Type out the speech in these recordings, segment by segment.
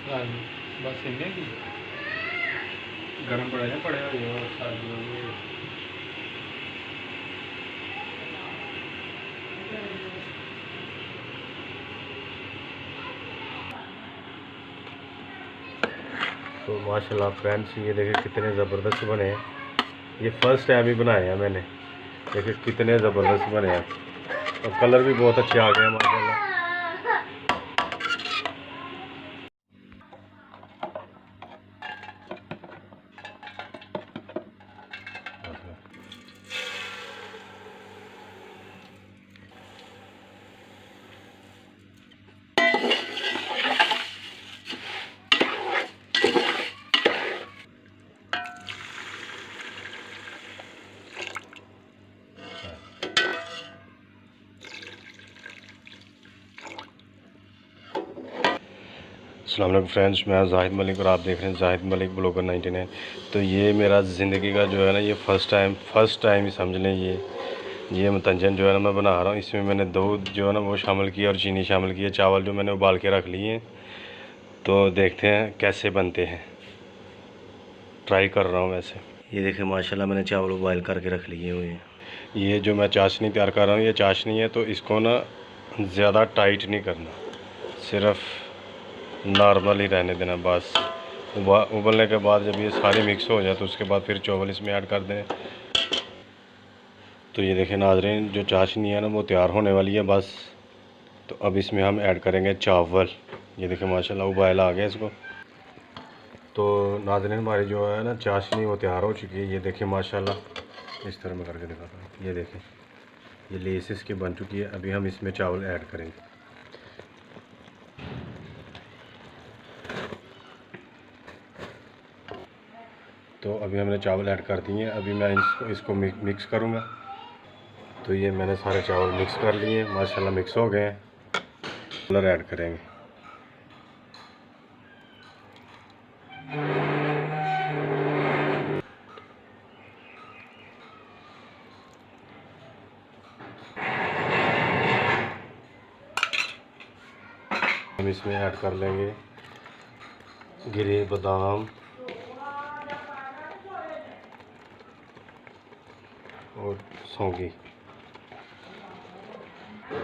हाँ जी, बस इन्हें की गर्म पड़े हैं, पड़े हुए और तो माशाल्लाह फ्रेंड्स, ये देखिए कितने ज़बरदस्त बने हैं। ये फर्स्ट टाइम ही बनाए हैं मैंने। देखिए कितने ज़बरदस्त बने हैं और कलर भी बहुत अच्छे आ गए हैं माशाल्लाह। अस्सलाम वालेकुम फ्रेंड्स, मैं जाहिद मलिक और आप देख रहे हैं जाहिद मलिक ब्लॉगर 99। तो ये मेरा ज़िंदगी का जो है ना, ये फ़र्स्ट टाइम ही समझ लें। ये मतंजन जो है ना मैं बना रहा हूँ। इसमें मैंने दूध जो है ना वो शामिल किया और चीनी शामिल की है। चावल जो मैंने उबाल के रख लिए हैं, तो देखते हैं कैसे बनते हैं। ट्राई कर रहा हूँ वैसे। ये देखिए माशाल्लाह मैंने चावल उबाल करके रख लिए हुए हैं। ये जो मैं चाशनी तैयार कर रहा हूँ, ये चाशनी है, तो इसको ना ज़्यादा टाइट नहीं करना, सिर्फ नॉर्मल ही रहने देना बस। उबलने के बाद जब ये सारे मिक्स हो जाए तो उसके बाद फिर चावल इसमें ऐड कर दें। तो ये देखें नाज़रीन, जो चाशनी है ना वो तैयार होने वाली है बस। तो अब इसमें हम ऐड करेंगे चावल। ये देखें माशाल्लाह उबाल आ गया इसको। तो नाज़रीन, हमारी जो है ना चाशनी वो तैयार हो चुकी है। ये देखें माशाल्लाह, इस तरह मैं करके दिखाता हूँ। ये देखें, ये लेस इसकी बन चुकी है। अभी हम इसमें चावल ऐड करेंगे। तो अभी हमने चावल ऐड कर दिए हैं। अभी मैं इसको मिक्स करूँगा। तो ये मैंने सारे चावल मिक्स कर लिए माशाल्लाह, मिक्स हो गए हैं। कलर ऐड करेंगे। हम इसमें ऐड कर लेंगे गिरे बादाम और सौंगी।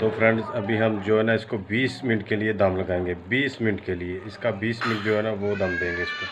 तो फ्रेंड्स, अभी हम जो है ना इसको 20 मिनट के लिए दम लगाएंगे। 20 मिनट के लिए इसका 20 मिनट जो है ना वो दम देंगे इसको।